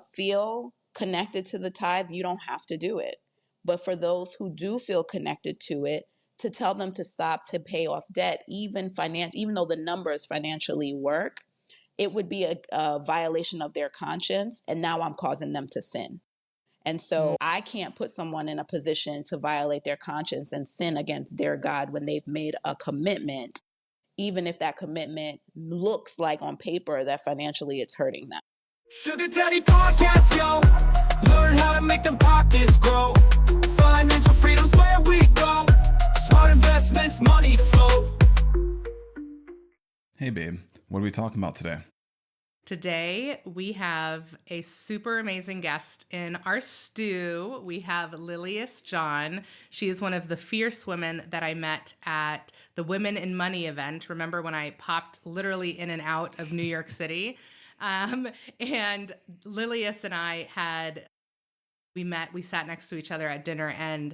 feel connected to the tithe, you don't have to do it. But for those who do feel connected to it, to tell them to stop, to pay off debt, even though the numbers financially work, it would be a violation of their conscience. And now I'm causing them to sin. And so I can't put someone in a position to violate their conscience and sin against their God when they've made a commitment, even if that commitment looks like on paper that financially it's hurting them. Sugar Daddy Podcast, yo. Learn how to make them pockets grow. Financial freedom's where we go. Smart investments, money flow. Hey babe, what are we talking about today? Today, we have a super amazing guest in our stew. We have Lilias John. She is one of the fierce women that I met at the Women in Money event. Remember when I popped literally in and out of New York City? And Lilias and I we sat next to each other at dinner, and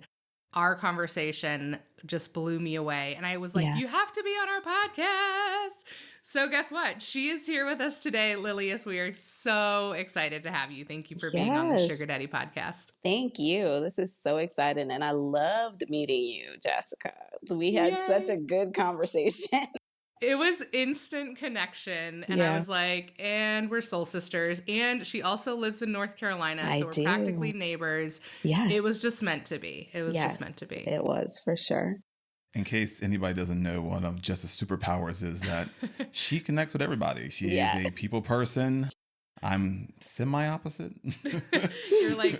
our conversation just blew me away. And I was like, You have to be on our podcast. So guess what? She is here with us today, Lilias. We are so excited to have you. Thank you for being on the Sugar Daddy podcast. Thank you. This is so exciting. And I loved meeting you, Jessica. We had such a good conversation. It was instant connection. And I was like, and we're soul sisters. And she also lives in North Carolina. So we're practically neighbors. Yes. It was just meant to be. It was just meant to be. It was, for sure. In case anybody doesn't know, one of Jess's superpowers is that she connects with everybody. She is a people person. I'm semi-opposite. You're like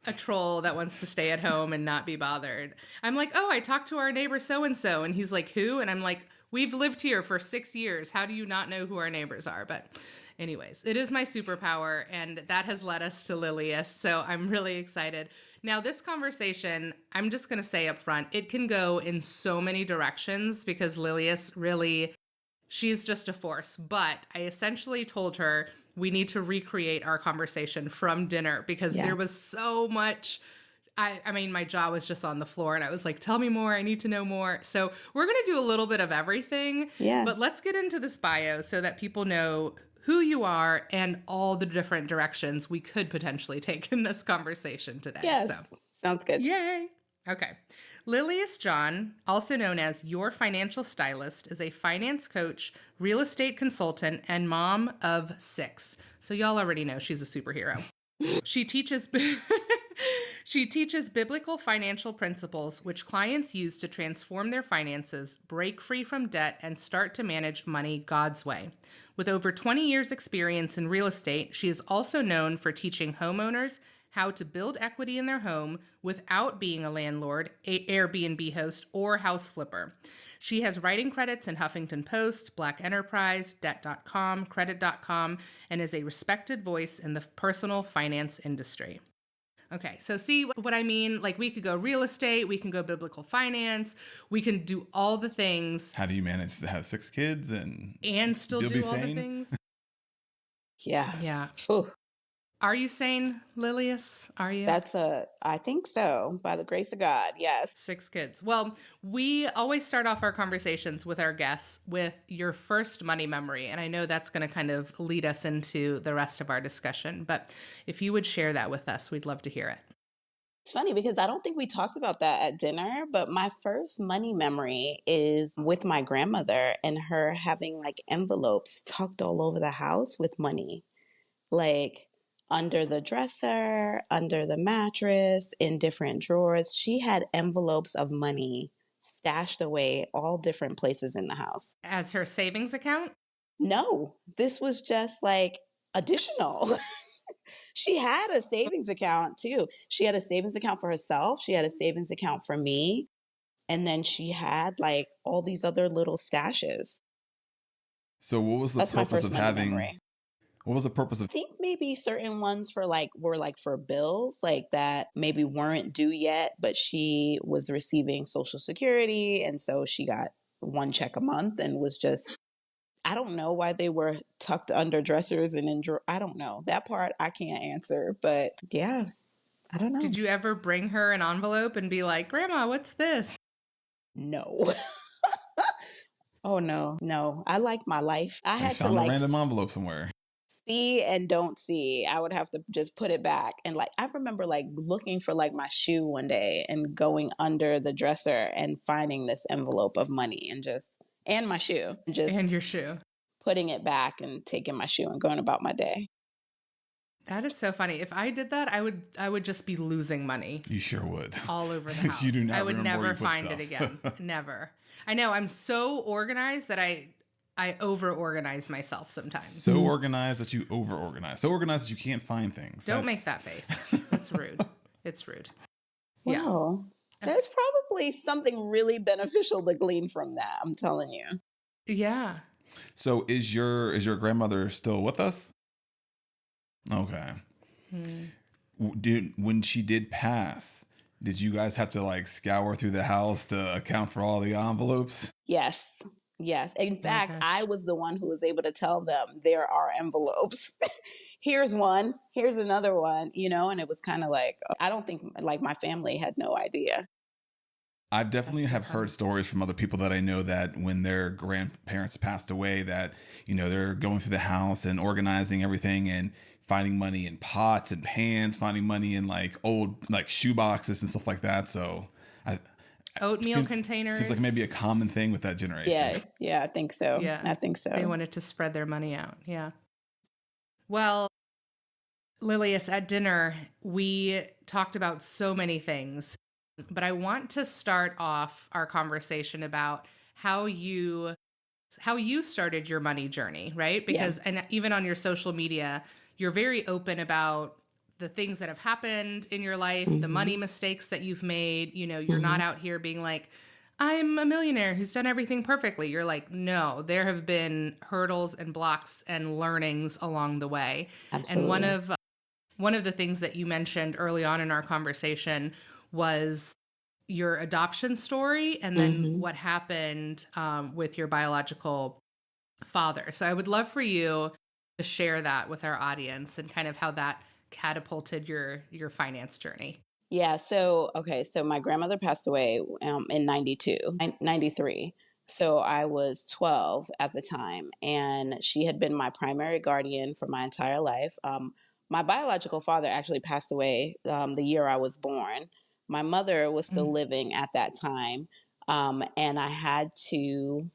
a troll that wants to stay at home and not be bothered. I'm like, oh, I talked to our neighbor so-and-so. And he's like, who? And I'm like, we've lived here for 6 years. How do you not know who our neighbors are? But anyways, it is my superpower, and that has led us to Lilias. So I'm really excited. Now, this conversation, I'm just going to say up front, it can go in so many directions because Lilias really, she's just a force. But I essentially told her we need to recreate our conversation from dinner because there was so much. I mean, my jaw was just on the floor, and I was like, tell me more. I need to know more. So we're going to do a little bit of everything. Yeah. But let's get into this bio so that people know who you are and all the different directions we could potentially take in this conversation today. Yes. So. Sounds good. Yay. Okay. Lilias John, also known as Your Financial Stylist, is a finance coach, real estate consultant, and mom of 6. So y'all already know she's a superhero. She teaches biblical financial principles which clients use to transform their finances, break free from debt, and start to manage money God's way. With over 20 years' experience in real estate, she is also known for teaching homeowners how to build equity in their home without being a landlord, a Airbnb host, or house flipper. She has writing credits in Huffington Post, Black Enterprise, Debt.com, Credit.com, and is a respected voice in the personal finance industry. Okay, so see what I mean? Like, we could go real estate, we can go biblical finance, we can do all the things. How do you manage to have 6 kids and still do all the things? Yeah. Ooh. Are you sane, Lilias? Are you? I think so, by the grace of God, yes. 6 kids. Well, we always start off our conversations with our guests with your first money memory, and I know that's going to kind of lead us into the rest of our discussion, but if you would share that with us, we'd love to hear it. It's funny because I don't think we talked about that at dinner, but my first money memory is with my grandmother and her having like envelopes tucked all over the house with money, like under the dresser, under the mattress, in different drawers. She had envelopes of money stashed away all different places in the house. As her savings account? No, this was just like additional. She had a savings account too. She had a savings account for herself. She had a savings account for me. And then she had like all these other little stashes. So what was the purpose of having... Memory. What was the purpose of? I think maybe certain ones were for bills like that maybe weren't due yet, but she was receiving Social Security. And so she got 1 check a month and was just, I don't know why they were tucked under dressers and I don't know. That part I can't answer, but yeah, I don't know. Did you ever bring her an envelope and be like, Grandma, what's this? No. Oh, no. I like my life. I had to found a random envelope somewhere. see and don't see. I would have to just put it back. And like, I remember like looking for like my shoe one day and going under the dresser and finding this envelope of money and my shoe, and And just your shoe. putting it back and taking my shoe and going about my day. That is so funny. If I did that, I would just be losing money. You sure would. All over the house. You do not I would remember where never you put find stuff. it again. Never. I know. I'm so organized that I over organize myself sometimes. So organized that you over organize. So organized that you can't find things. Don't make that face. That's rude. It's rude. Yeah. Wow. There's probably something really beneficial to glean from that. I'm telling you. Yeah. So is your grandmother still with us? Okay. When she did pass, did you guys have to like scour through the house to account for all the envelopes? Yes. Yes. In fact, gosh. I was the one who was able to tell them there are envelopes. Here's one. Here's another one, and it was kind of like, I don't think like my family had no idea. I definitely have heard stories from other people that I know that when their grandparents passed away, that, they're going through the house and organizing everything and finding money in pots and pans, finding money in like old like shoe boxes and stuff like that. So Oatmeal containers. Seems like maybe a common thing with that generation. Yeah, I think so. Yeah. I think so. They wanted to spread their money out. Yeah. Well, Lilias, at dinner, we talked about so many things, but I want to start off our conversation about how you started your money journey, right? Because and even on your social media, you're very open about the things that have happened in your life, the money mistakes that you've made. You're not out here being like, I'm a millionaire who's done everything perfectly. You're like, no, there have been hurdles and blocks and learnings along the way. Absolutely. And one of the things that you mentioned early on in our conversation was your adoption story, and then what happened with your biological father. So I would love for you to share that with our audience and kind of how that catapulted your finance journey. Yeah. So my grandmother passed away in 93. So I was 12 at the time, and she had been my primary guardian for my entire life. My biological father actually passed away the year I was born. My mother was still living at that time, and I had to,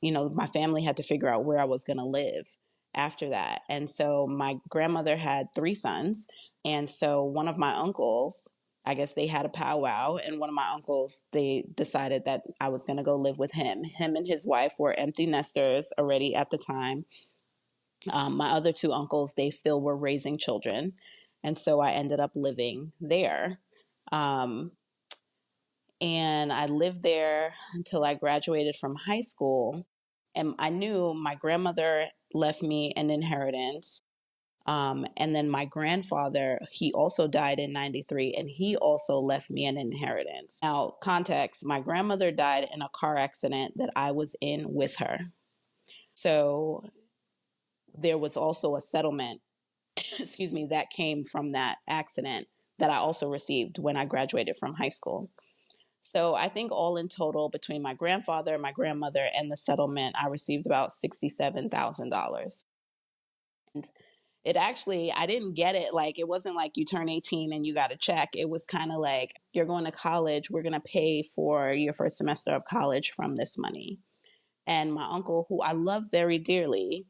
my family had to figure out where I was going to live after that. And so my grandmother had 3 sons. And so one of my uncles, I guess they had a powwow, and one of my uncles, they decided that I was going to go live with him. Him and his wife were empty nesters already at the time. My other 2 uncles, they still were raising children. And so I ended up living there. And I lived there until I graduated from high school. And I knew my grandmother left me an inheritance. And then my grandfather, he also died in 93, and he also left me an inheritance. Now, context, my grandmother died in a car accident that I was in with her. So there was also a settlement, excuse me, that came from that accident that I also received when I graduated from high school. So I think all in total, between my grandfather, my grandmother, and the settlement, I received about $67,000. And it actually, I didn't get it. Like, it wasn't like you turn 18 and you got a check. It was kind of like, you're going to college. We're going to pay for your first semester of college from this money. And my uncle, who I love very dearly,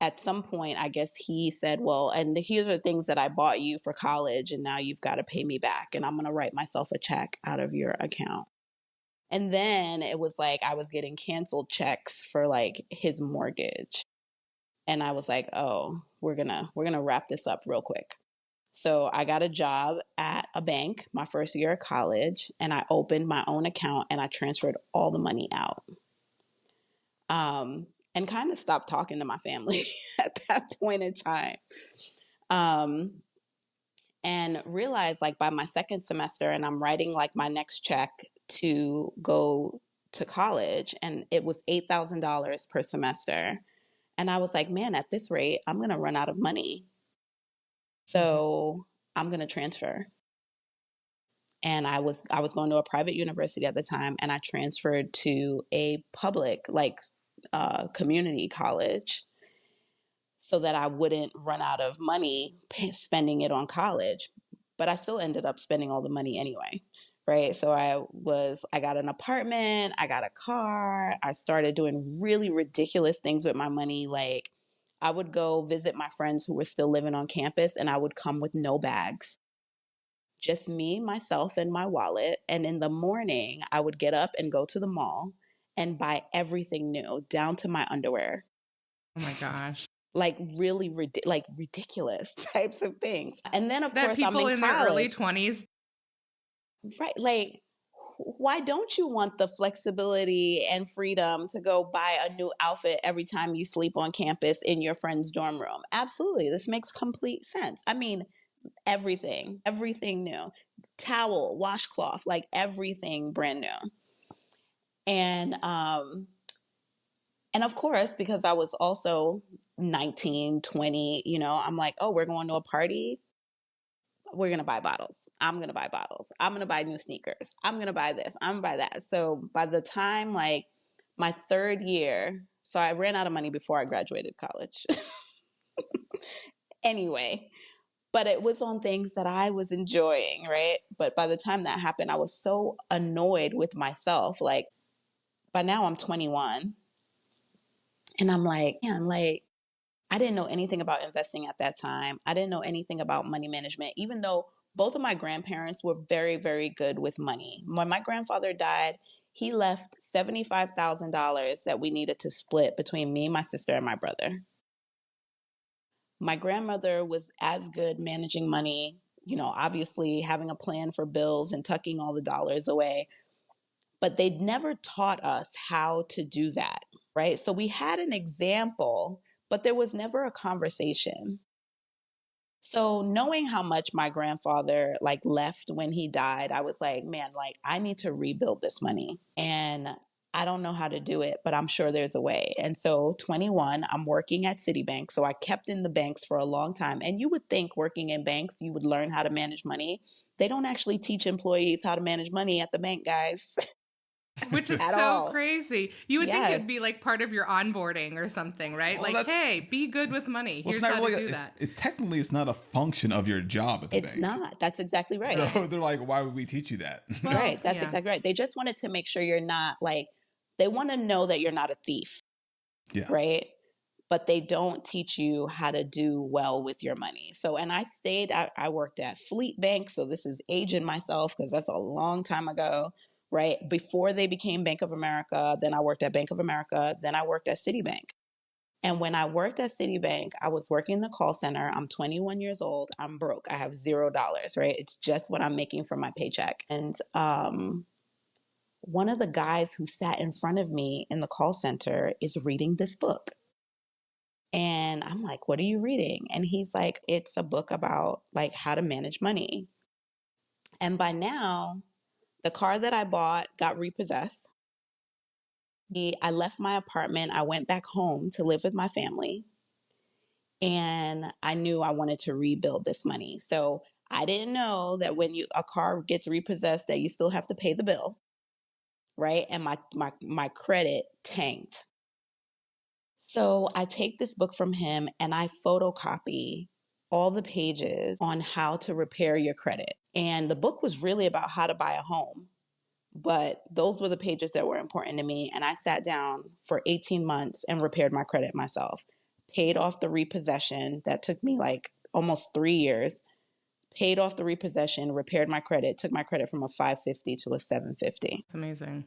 at some point, I guess he said, well, and here's the things that I bought you for college, and now you've got to pay me back, and I'm going to write myself a check out of your account. And then it was like I was getting canceled checks for like his mortgage. And I was like, oh, we're going to wrap this up real quick. So I got a job at a bank my first year of college, and I opened my own account, and I transferred all the money out. And kind of stopped talking to my family at that point in time. And realized like by my second semester, and I'm writing like my next check to go to college, and it was $8,000 per semester. And I was like, man, at this rate, I'm going to run out of money. So I'm going to transfer. And I was going to a private university at the time, and I transferred to a public, like, community college. so that I wouldn't run out of money spending it on college. But I still ended up spending all the money anyway. Right. So I got an apartment, I got a car, I started doing really ridiculous things with my money. Like I would go visit my friends who were still living on campus and I would come with no bags, just me, myself, and my wallet. And in the morning, I would get up and go to the mall and buy everything new, down to my underwear. Oh my gosh. Like really like ridiculous types of things. And then of That course I'm people in in their early college. 20s. Right. Like why don't you want the flexibility and freedom to go buy a new outfit every time you sleep on campus in your friend's dorm room? Absolutely. This makes complete sense. I mean, everything new. Towel, washcloth, like everything brand new. And of course, because I was also 19, 20, I'm like, oh, we're going to a party. We're going to buy bottles. I'm going to buy bottles. I'm going to buy new sneakers. I'm going to buy this. I'm going to buy that. So by the time like my third year, so I ran out of money before I graduated college. Anyway, but it was on things that I was enjoying, right? But by the time that happened, I was so annoyed with myself. Like by now I'm 21 and I'm like, man, like I didn't know anything about investing at that time. I didn't know anything about money management, even though both of my grandparents were very, very good with money. When my grandfather died, he left $75,000 that we needed to split between me, my sister, and my brother. My grandmother was as good managing money, obviously having a plan for bills and tucking all the dollars away, but they'd never taught us how to do that, right? So we had an example, but there was never a conversation. So knowing how much my grandfather like left when he died, I was like, man, like I need to rebuild this money. And I don't know how to do it, but I'm sure there's a way. And so 21, I'm working at Citibank. So I kept in the banks for a long time. And you would think working in banks, you would learn how to manage money. They don't actually teach employees how to manage money at the bank, guys. Which is At so all. crazy. You would think Yeah. it'd be like part of your onboarding or something, right? Well, like, hey, be good with money. Well, Here's it's not how really. to do that. Technically, it's not a function of your job at the It's bank. not. That's exactly right. So they're like, why would we teach you that? Well, Right. That's yeah. exactly right. They just wanted to make sure you're not like, they want to know that you're not a thief. Yeah. Right. But they don't teach you how to do well with your money. So, and I worked at Fleet Bank. So this is aging myself because that's a long time ago, right? Before they became Bank of America, then I worked at Bank of America, then I worked at Citibank. And when I worked at Citibank, I was working in the call center. I'm 21 years old. I'm broke. I have $0, right? It's just what I'm making from my paycheck. And one of the guys who sat in front of me in the call center is reading this book. And I'm like, what are you reading? And he's like, it's a book about like how to manage money. And by now, the car that I bought got repossessed. I left my apartment. I went back home to live with my family. And I knew I wanted to rebuild this money. So I didn't know that when a car gets repossessed, that you still have to pay the bill, right? And my credit tanked. So I take this book from him and I photocopy all the pages on how to repair your credit. And the book was really about how to buy a home. But those were the pages that were important to me. And I sat down for 18 months and repaired my credit myself. Paid off the repossession. That took me like almost 3 years. Paid off the repossession, repaired my credit, took my credit from a 550 to a 750. It's amazing.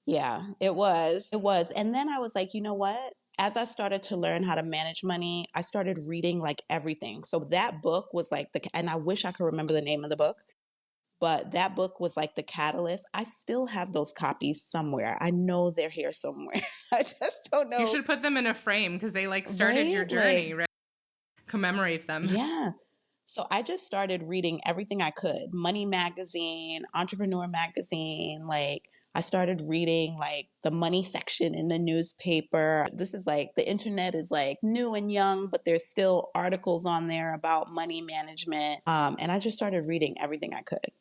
Yeah, it was. It was. And then I was like, you know what? As I started to learn how to manage money, I started reading like everything. So that book was like and I wish I could remember the name of the book, but that book was like the catalyst. I still have those copies somewhere. I know they're here somewhere. I just don't know. You should put them in a frame because they like started your journey, right? Commemorate them. Yeah. So I just started reading everything I could. Money Magazine, Entrepreneur Magazine, like I started reading like the money section in the newspaper. This is like the internet is like new and young, but there's still articles on there about money management. And I just started reading everything I could.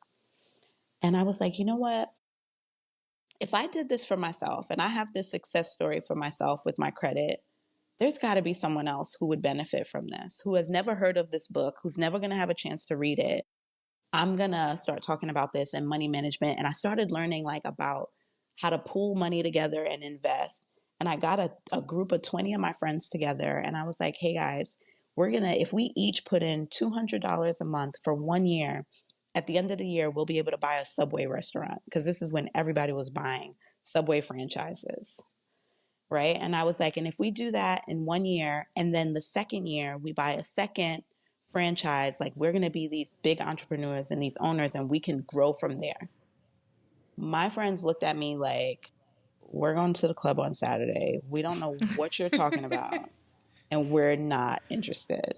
And I was like, you know what? If I did this for myself and I have this success story for myself with my credit, there's got to be someone else who would benefit from this, who has never heard of this book, who's never going to have a chance to read it. I'm going to start talking about this and money management. And I started learning like about how to pool money together and invest. And I got a group of 20 of my friends together and I was like, hey guys, if we each put in $200 a month for 1 year, at the end of the year, we'll be able to buy a Subway restaurant, because this is when everybody was buying Subway franchises. Right. And I was like, and if we do that in 1 year, and then the second year we buy a second franchise, like we're going to be these big entrepreneurs and these owners, and we can grow from there. My friends looked at me like, we're going to the club on Saturday. We don't know what you're talking about, and we're not interested.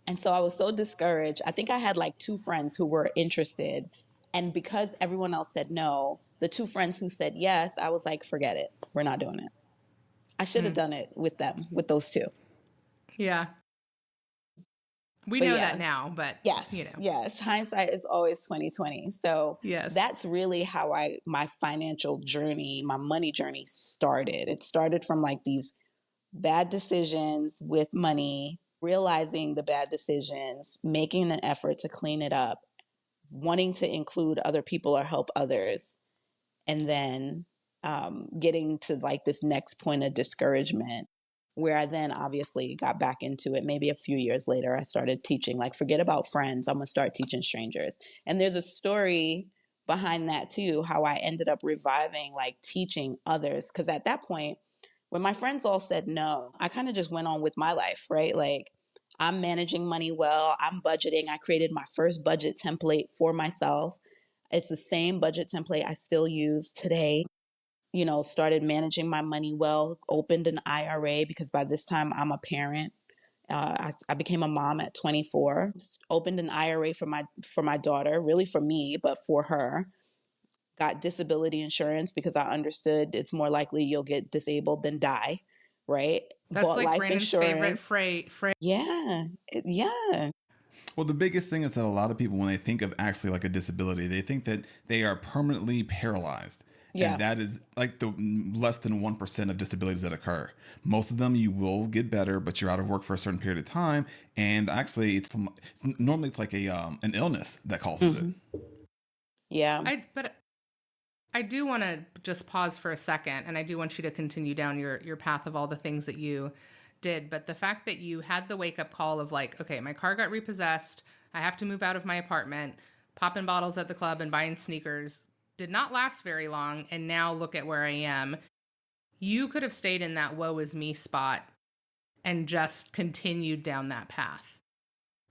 And so I was so discouraged. I think I had like 2 friends who were interested. And because everyone else said no, the 2 friends who said yes, I was like, forget it. We're not doing it. I should have done it with them, with those 2. Yeah. We But know yeah, that now, but yes, you know. yes. Hindsight is always 2020. So Yes. that's really how my financial journey, my money journey started. It started from like these bad decisions with money, realizing the bad decisions, making an effort to clean it up, wanting to include other people or help others, and then getting to like this next point of discouragement, where I then obviously got back into it. Maybe a few years later, I started teaching, like, forget about friends. I'm going to start teaching strangers. And there's a story behind that too, how I ended up reviving, like, teaching others. Because at that point, when my friends all said no, I kind of just went on with my life, right? Like, I'm managing money well, I'm budgeting. I created my first budget template for myself. It's the same budget template I still use today. Started managing my money well, opened an IRA, because by this time I'm a parent. I became a mom at 24. Opened an IRA for my daughter, really for me, but for her. Got disability insurance because I understood it's more likely you'll get disabled than die, right? That's Bought like life Brandon's favorite insurance. phrase. Yeah, yeah. Well, the biggest thing is that a lot of people, when they think of actually like a disability, they think that they are permanently paralyzed. Yeah. And that is like the less than 1% of disabilities that occur. Most of them you will get better, but you're out of work for a certain period of time. And actually, normally it's like an illness that causes it. Yeah. But I do want to just pause for a second, and I do want you to continue down your path of all the things that you did. But the fact that you had the wake-up call of like, okay, my car got repossessed, I have to move out of my apartment, popping bottles at the club and buying sneakers, did not last very long, and now look at where I am. You could have stayed in that woe is me spot and just continued down that path.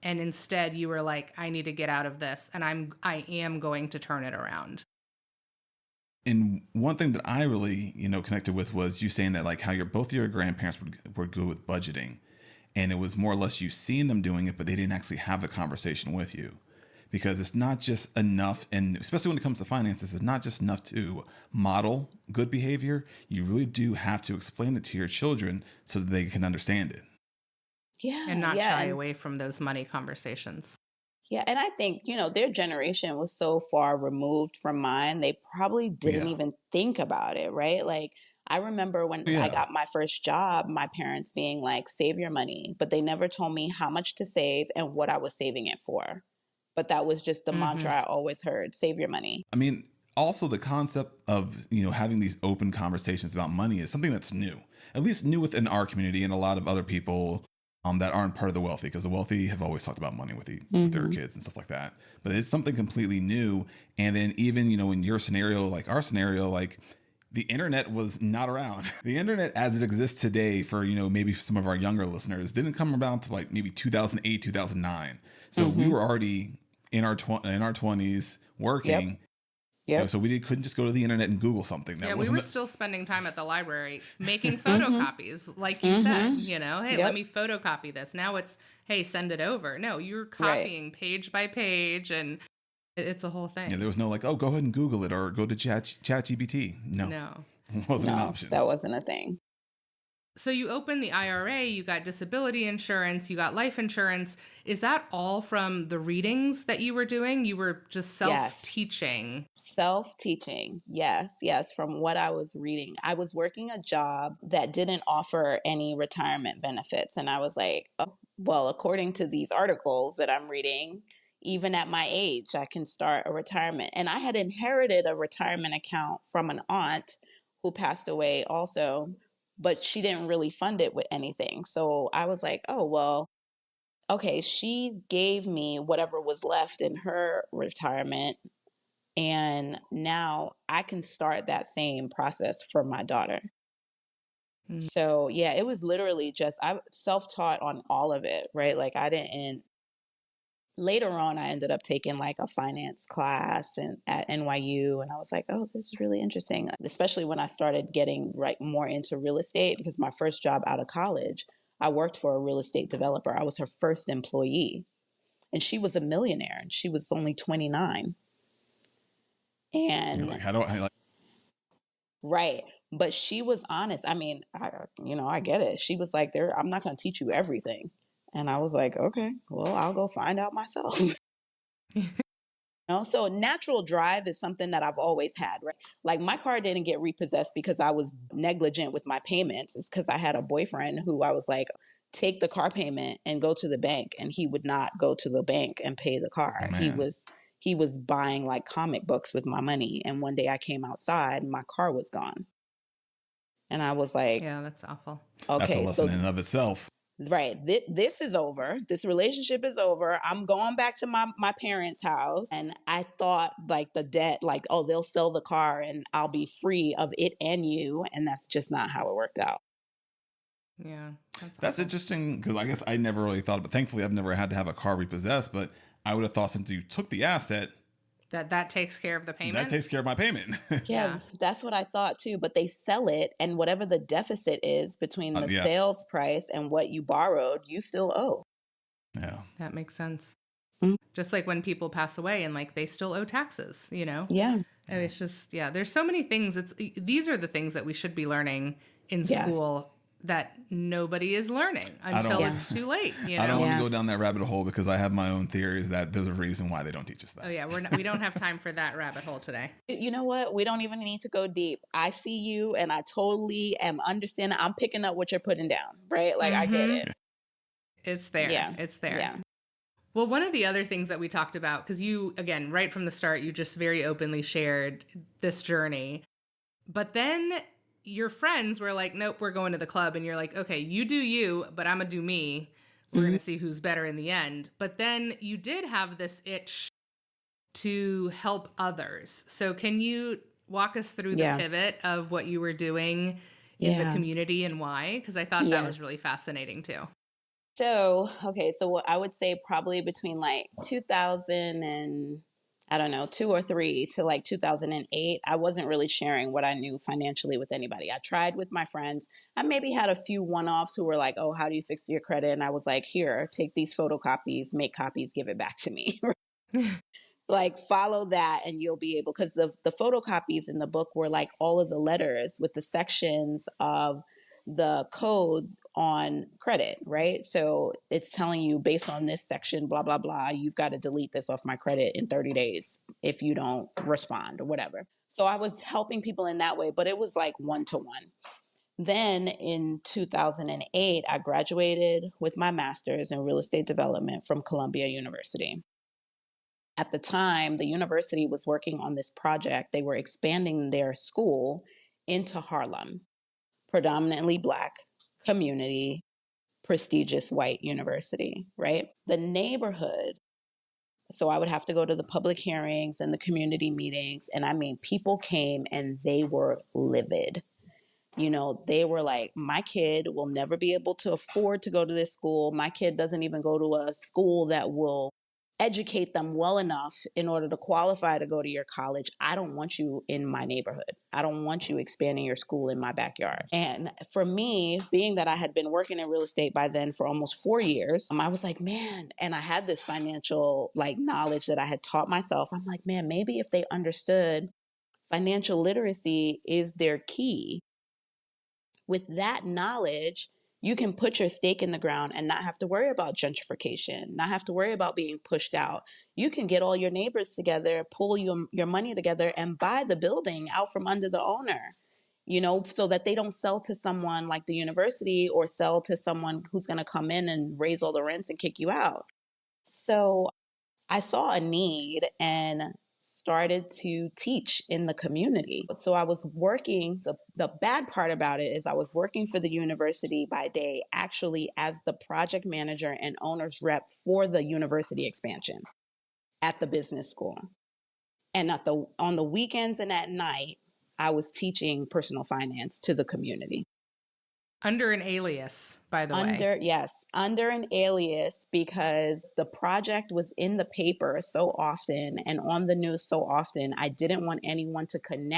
And instead you were like, I need to get out of this, and I am going to turn it around. And one thing that I really, connected with was you saying that like how both of your grandparents were good with budgeting, and it was more or less you seeing them doing it, but they didn't actually have the conversation with you, because it's not just enough. And especially when it comes to finances, it's not just enough to model good behavior. You really do have to explain it to your children so that they can understand it. Yeah. And not yeah. shy away from those money conversations. Yeah, and I think, their generation was so far removed from mine, they probably didn't even think about it, right? Like, I remember when I got my first job, my parents being like, save your money, but they never told me how much to save and what I was saving it for. But that was just the mantra I always heard, save your money. I mean, also the concept of, having these open conversations about money is something that's new, at least new within our community and a lot of other people that aren't part of the wealthy, because the wealthy have always talked about money with their kids and stuff like that. But it's something completely new. And then even, in your scenario, like our scenario, like the internet was not around. The internet as it exists today for, maybe some of our younger listeners didn't come around to like maybe 2008, 2009. So we were already in our 20s working. Yep. Yep. So we couldn't just go to the internet and Google something. We were still spending time at the library making photocopies, like you said, hey, let me photocopy this. Now it's, hey, send it over. No, you're copying page by page, and it's a whole thing. Yeah, there was no like, oh, go ahead and Google it or go to ChatGPT. No. It wasn't an option. That wasn't a thing. So you opened the IRA, you got disability insurance, you got life insurance. Is that all from the readings that you were doing? You were just self-teaching. Self-teaching. Yes, yes. From what I was reading, I was working a job that didn't offer any retirement benefits. And I was like, oh, well, according to these articles that I'm reading, even at my age, I can start a retirement. And I had inherited a retirement account from an aunt who passed away also, but she didn't really fund it with anything. So I was like, oh, well, okay, she gave me whatever was left in her retirement. And now I can start that same process for my daughter. Mm. So yeah, it was literally just, I self-taught on all of it, right? Like I didn't, later on, I ended up taking like a finance class and at NYU. And I was like, oh, this is really interesting. Especially when I started getting like more into real estate, because my first job out of college, I worked for a real estate developer. I was her first employee and she was a millionaire and she was only 29. You're And like, how do I like? right. But she was honest. I mean, I get it. She was like, there, I'm not going to teach you everything. And I was like, okay, well, I'll go find out myself. So natural drive is something that I've always had, right? Like my car didn't get repossessed because I was negligent with my payments. It's because I had a boyfriend who I was like, take the car payment and go to the bank. And he would not go to the bank and pay the car. Oh He man, was he was buying like comic books with my money. And one day I came outside and my car was gone. And I was like, Yeah, that's awful. that's a okay, lesson so in and of itself. right, this is over. This relationship is over. I'm going back to my parents' house. And I thought like the debt, like, oh, they'll sell the car and I'll be free of it and you. And that's just not how it worked out. Yeah, That's awful. interesting because I guess I never really thought, but thankfully I've never had to have a car repossessed. But I would have thought since you took the asset, That takes care of the payment. that takes care of my payment. Yeah, that's what I thought too. But they sell it, and whatever the deficit is between the Yeah, sales price and what you borrowed, you still owe. yeah, That makes sense. Mm. Just like when people pass away and like they still owe taxes, Yeah. And it's just, yeah, there's so many things. These are the things that we should be learning in Yes. school that nobody is learning until Yeah. it's too late. I don't want Yeah. to go down that rabbit hole because I have my own theories that there's a reason why they don't teach us that. Oh yeah, we don't have time for that rabbit hole today. You know what? We don't even need to go deep. I see you and I totally am understanding. I'm picking up what you're putting down, right? Like I get Mhm. it. It's there. Yeah. It's there. Yeah. Well, one of the other things that we talked about, because you, again, right from the start, you just very openly shared this journey. But then your friends were like, nope, we're going to the club. And you're like, okay, you do you, but I'm going to do me. We're going to see who's better in the end. But then you did have this itch to help others. So can you walk us through the Yeah. pivot of what you were doing in the Yeah. community and why? Because I thought that Yeah. was really fascinating too. So, okay, so what I would say probably between like 2000 and I don't know, 2 or 3 to like 2008, I wasn't really sharing what I knew financially with anybody. I tried with my friends. I maybe had a few one-offs who were like, "Oh, how do you fix your credit?" And I was like, "Here, take these photocopies, make copies, give it back to me." Like follow that and you'll be able, because the photocopies in the book were like all of the letters with the sections of the code on credit, right? So it's telling you based on this section, blah, blah, blah, you've got to delete this off my credit in 30 days if you don't respond or whatever. So I was helping people in that way, but it was like one-to-one. Then in 2008, I graduated with my master's in real estate development from Columbia University. At the time, the university was working on this project. They were expanding their school into Harlem, predominantly Black community, prestigious white university, right? The neighborhood. So I would have to go to the public hearings and the community meetings. And I mean, people came and they were livid. They were like, my kid will never be able to afford to go to this school. My kid doesn't even go to a school that will educate them well enough in order to qualify to go to your college. I don't want you in my neighborhood. I don't want you expanding your school in my backyard. And for me, being that I had been working in real estate by then for almost 4 years, I was like, man, and I had this financial like knowledge that I had taught myself. I'm like, man, maybe if they understood financial literacy is their key, With that knowledge, you can put your stake in the ground and not have to worry about gentrification, not have to worry about being pushed out. You can get all your neighbors together, pull your money together, and buy the building out from under the owner, so that they don't sell to someone like the university or sell to someone who's going to come in and raise all the rents and kick you out. So I saw a need and started to teach in the community. So I was working, the bad part about it is I was working for the university by day, actually as the project manager and owner's rep for the university expansion at the business school. And on the weekends and at night, I was teaching personal finance to the community. Under an alias, by the way. Yes, under an alias, because the project was in the paper so often and on the news so often. I didn't want anyone in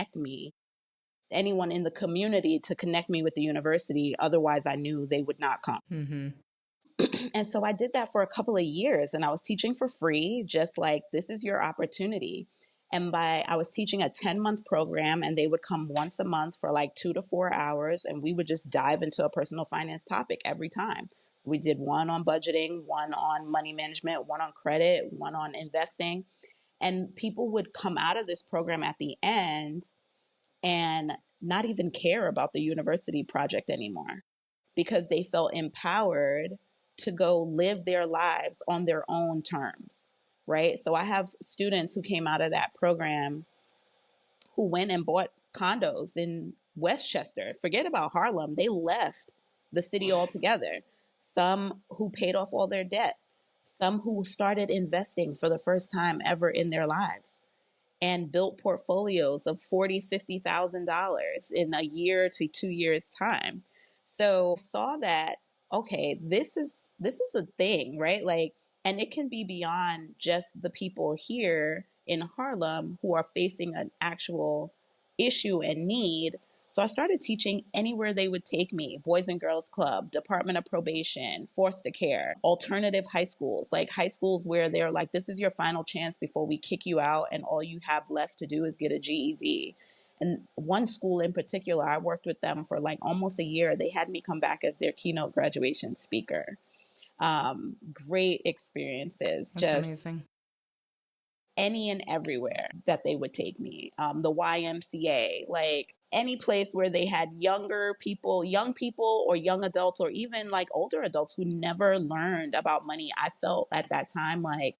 the community to connect me with the university. Otherwise, I knew they would not come. Mm-hmm. And so I did that for a couple of years, and I was teaching for free, just like, this is your opportunity. And I was teaching a 10-month program, and they would come once a month for like 2 to 4 hours, and we would just dive into a personal finance topic every time. We did one on budgeting, one on money management, one on credit, one on investing. And people would come out of this program at the end and not even care about the university project anymore, because they felt empowered to go live their lives on their own terms, right? So I have students who came out of that program who went and bought condos in Westchester. Forget about Harlem. They left the city altogether. Some who paid off all their debt. Some who started investing for the first time ever in their lives and built portfolios of $40,000, $50,000 in a year to 2 years time. So saw that, okay, this is a thing, right? Like, and it can be beyond just the people here in Harlem who are facing an actual issue and need. So I started teaching anywhere they would take me: Boys and Girls Club, Department of Probation, foster care, alternative high schools, like high schools where they're like, this is your final chance before we kick you out, and all you have left to do is get a GED. And one school in particular, I worked with them for like almost a year. They had me come back as their keynote graduation speaker. Great experiences. That's just amazing. Any and everywhere that they would take me. The YMCA, like any place where they had young people or young adults, or even like older adults who never learned about money. I felt at that time like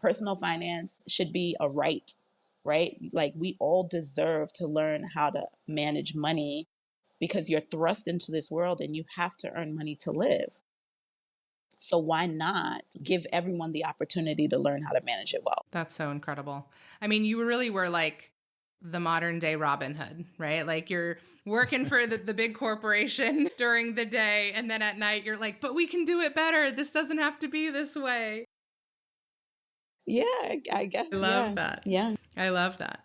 personal finance should be a right? Like, we all deserve to learn how to manage money, because you're thrust into this world and you have to earn money to live. So why not give everyone the opportunity to learn how to manage it well? That's so incredible. I mean, you really were like the modern day Robin Hood, right? Like, you're working for the big corporation during the day, and then at night you're like, but we can do it better. This doesn't have to be this way. Yeah, I guess. I love that. Yeah. I love that.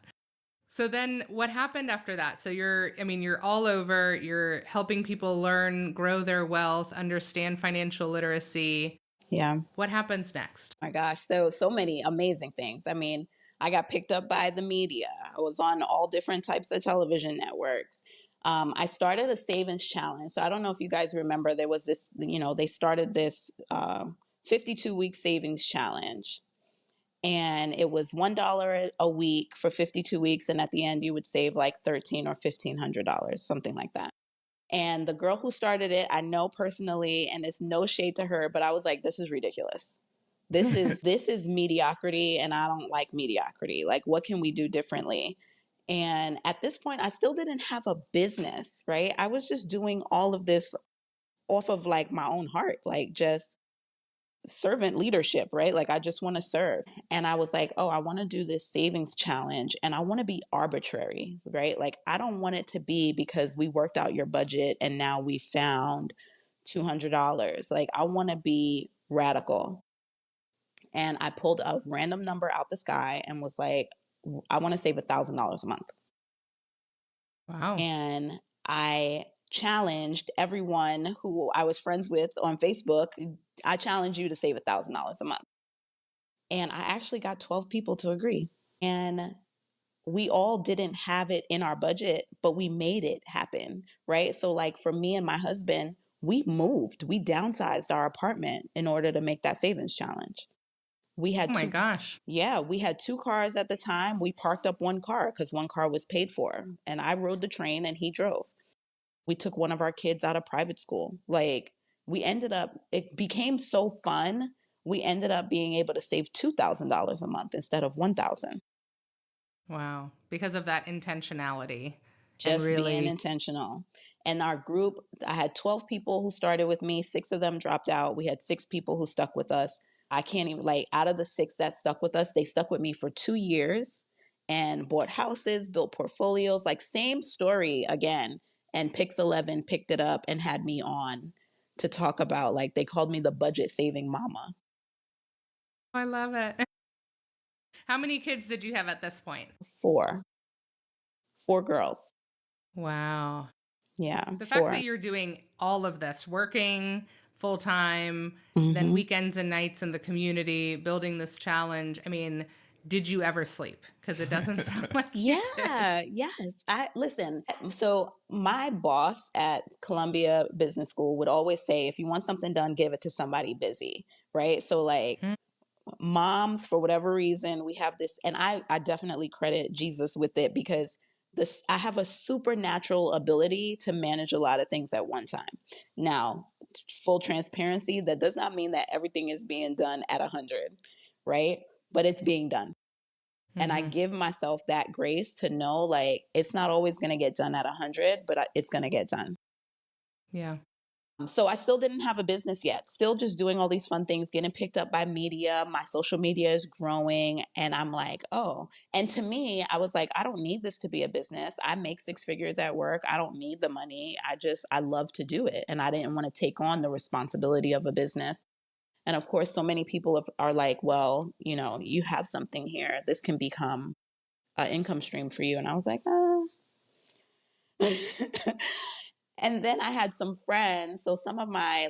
So then what happened after that? So you're all over, you're helping people learn, grow their wealth, understand financial literacy. Yeah. What happens next? My gosh. So many amazing things. I mean, I got picked up by the media. I was on all different types of television networks. I started a savings challenge. So I don't know if you guys remember, there was this, they started this 52-week savings challenge. And it was $1 a week for 52 weeks. And at the end, you would save like $1,300 or $1,500, something like that. And the girl who started it, I know personally, and it's no shade to her, but I was like, this is ridiculous. This is mediocrity, and I don't like mediocrity. Like, what can we do differently? And at this point, I still didn't have a business, right? I was just doing all of this off of like my own heart, like just servant leadership, right? Like, I just want to serve. And I was like, oh, I want to do this savings challenge, and I want to be arbitrary, right? Like, I don't want it to be because we worked out your budget and now we found $200. Like, I want to be radical. And I pulled a random number out the sky and was like, I want to save $1,000 a month. Wow. And I challenged everyone who I was friends with on Facebook. I challenge you to save $1,000 a month. And I actually got 12 people to agree. And we all didn't have it in our budget, but we made it happen, right? So like for me and my husband, we moved, we downsized our apartment in order to make that savings challenge. We Oh had my two, gosh. yeah, we had two cars at the time. We parked up one car because one car was paid for, and I rode the train and he drove. We took one of our kids out of private school. Like we ended up, it became so fun. We ended up being able to save $2,000 a month instead of 1,000. Wow. Because of that intentionality and Just being really, intentional. And our group, I had 12 people who started with me. Six of them dropped out. We had six people who stuck with us. I can't even, like, out of the six that stuck with us, they stuck with me for 2 years and bought houses, built portfolios, like, same story again. And Pix 11 picked it up and had me on to talk about, like, they called me the budget saving mama. I love it. How many kids did you have at this point? Four girls. Wow. Yeah, The fact four. that you're doing all of this, working full time, then Mm-hmm. weekends and nights in the community, building this challenge. I mean, did you ever sleep? Because it doesn't sound like you did. Yeah, yes. I listen. So my boss at Columbia Business School would always say, if you want something done, give it to somebody busy, right? So like Mm. moms, for whatever reason, we have this, and I definitely credit Jesus with it because this I have a supernatural ability to manage a lot of things at one time. Now, full transparency, that does not mean that everything is being done at 100, right? But it's being done. And I Mm-hmm. give myself that grace to know, like, it's not always going to get done at 100, but it's going to get done. Yeah. So I still didn't have a business yet, still just doing all these fun things, getting picked up by media. My social media is growing. And I'm like, oh, and to me, I was like, I don't need this to be a business. I make six figures at work. I don't need the money. I love to do it. And I didn't want to take on the responsibility of a business. And of course, so many people are like, well, you have something here. This can become an income stream for you. And I was like, oh. And then I had some friends. So some of my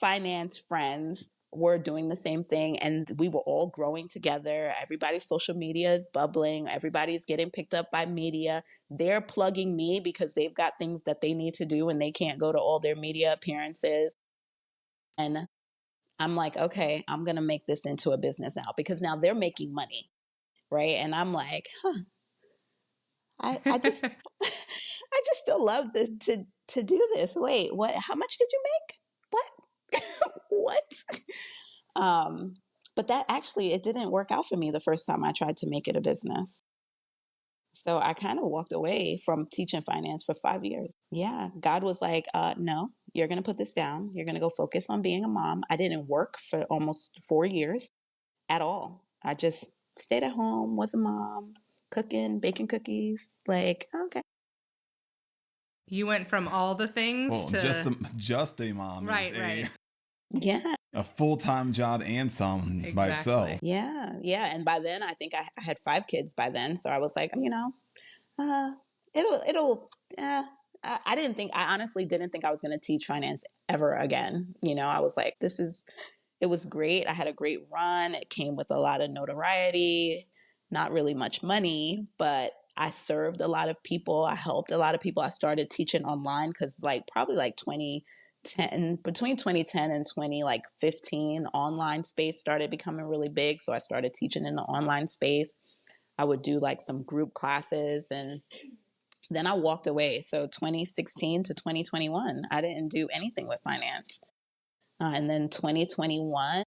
finance friends were doing the same thing, and we were all growing together. Everybody's social media is bubbling. Everybody's getting picked up by media. They're plugging me because they've got things that they need to do and they can't go to all their media appearances. And I'm like, okay, I'm going to make this into a business now because now they're making money. Right. And I'm like, I just I just still love to do this. Wait, what? How much did you make? What? What? Um, but that actually it didn't work out for me the first time I tried to make it a business. So I kind of walked away from teaching finance for 5 years. Yeah, God was like, no, you're gonna put this down. You're gonna go focus on being a mom. I didn't work for almost 4 years at all. I just stayed at home, was a mom, cooking, baking cookies. Like, okay. You went from all the things Well, to just a mom right, is right. Yeah. a full-time job and some by itself. Yeah. Yeah. And by then, I think I had 5 kids by then. So I was like, uh, uh, I didn't think, I honestly didn't think I was going to teach finance ever again. I was like, it was great. I had a great run. It came with a lot of notoriety, not really much money, but I served a lot of people. I helped a lot of people. I started teaching online because probably 2010, between 2010 and 2015, online space started becoming really big. So I started teaching in the online space. I would do some group classes, and then I walked away. So 2016 to 2021, I didn't do anything with finance. And then 2021,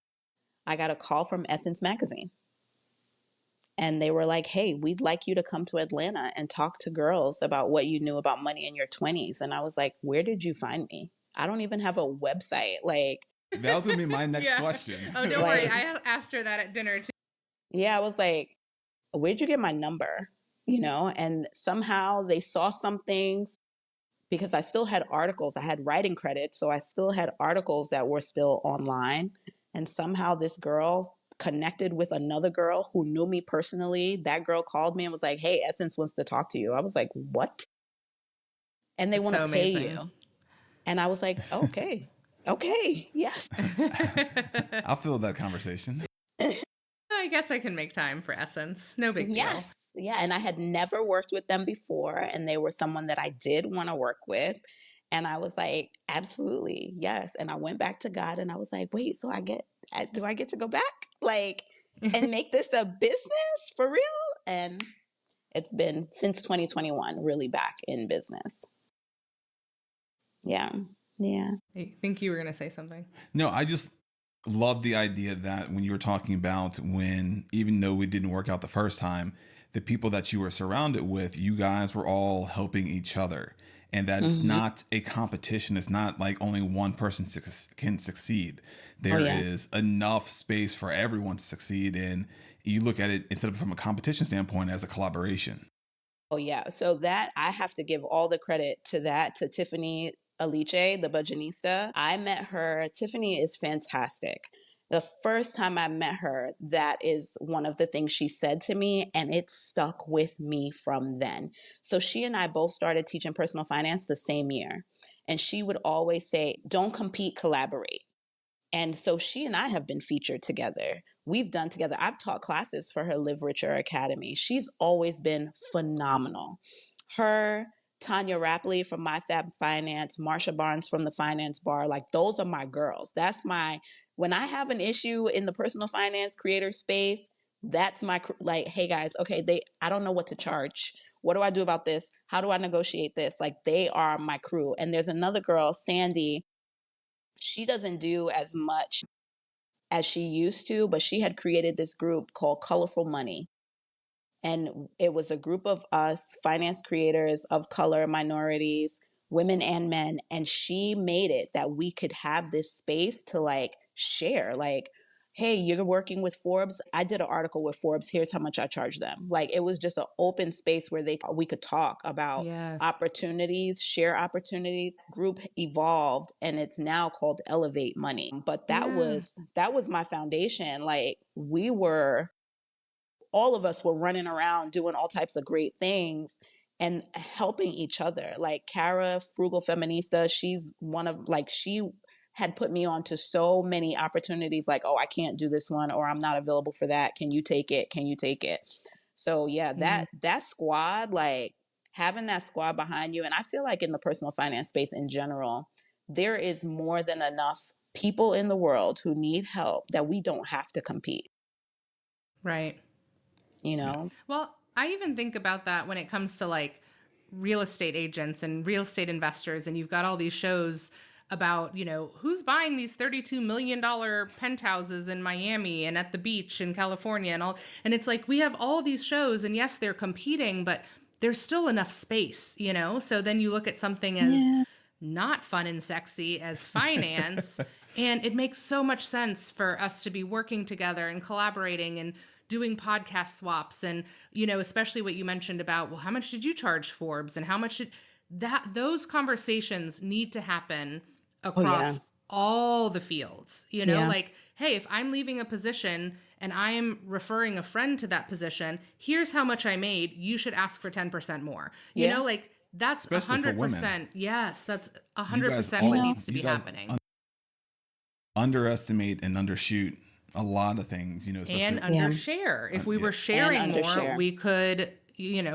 I got a call from Essence Magazine. And they were like, hey, we'd like you to come to Atlanta and talk to girls about what you knew about money in your 20s. And I was like, where did you find me? I don't even have a website. That was going to be my next Yeah. question. Oh, don't worry. I asked her that at dinner too. Yeah, I was like, where'd you get my number? And somehow they saw some things because I still had articles. I had writing credits. So I still had articles that were still online. And somehow this girl connected with another girl who knew me personally. That girl called me and was like, hey, Essence wants to talk to you. I was like, what? And they It's want to so pay amazing. you. And I was like, okay, yes. I'll fill that conversation. I guess I can make time for Essence. No big deal. Yes. Yeah. And I had never worked with them before, and they were someone that I did want to work with. And I was like, absolutely, yes. And I went back to God and I was like, wait, so do I get to go back? Like, and make this a business for real? And it's been since 2021, really back in business. Yeah. Yeah. I think you were going to say something. No, I just love the idea that when you were talking about when, even though it didn't work out the first time, the people that you were surrounded with, you guys were all helping each other. And that it's not a competition. It's not like only one person can succeed. There is enough space for everyone to succeed. And you look at it instead of from a competition standpoint as a collaboration. Oh, yeah. So that I have to give all the credit to Tiffany Aliche, the budgetista. I met her. Tiffany is fantastic. The first time I met her, that is one of the things she said to me, and it stuck with me from then. So she and I both started teaching personal finance the same year. And she would always say, don't compete, collaborate. And so she and I have been featured together. We've done together. I've taught classes for her Live Richer Academy. She's always been phenomenal. Her, Tanya Rapley from My Fab Finance, Marsha Barnes from the Finance Bar, like those are my girls. When I have an issue in the personal finance creator space, that's like, hey guys, okay, I don't know what to charge. What do I do about this? How do I negotiate this? Like they are my crew. And there's another girl, Sandy. She doesn't do as much as she used to, but she had created this group called Colorful Money. And it was a group of us, finance creators of color, minorities, women and men. And she made it that we could have this space to like share, like, hey, you're working with Forbes. I did an article with Forbes. Here's how much I charge them. Like it was just an open space where we could talk about opportunities, share opportunities. Group evolved and it's now called Elevate Money. But that was my foundation. Like all of us were running around doing all types of great things and helping each other. Like Cara, Frugal Feminista, she's she had put me on to so many opportunities like, oh, I can't do this one, or I'm not available for that. Can you take it? Can you take it? So yeah, that squad, like having that squad behind you. And I feel like in the personal finance space in general, there is more than enough people in the world who need help that we don't have to compete. Right. You know? Well, I even think about that when it comes to like real estate agents and real estate investors. And you've got all these shows about, who's buying these $32 million penthouses in Miami and at the beach in California and all. And it's like, we have all these shows and yes, they're competing, but there's still enough space, So then you look at something as not fun and sexy as finance. And it makes so much sense for us to be working together and collaborating and doing podcast swaps. And, especially what you mentioned about, well, how much did you charge Forbes and how much those conversations need to happen across all the fields, like, hey, if I'm leaving a position and I'm referring a friend to that position, here's how much I made. You should ask for 10% more, like that's especially 100%. Yes. That's 100% what needs to be happening. Underestimate and undershoot a lot of things, and undershare. If we were sharing more, we could,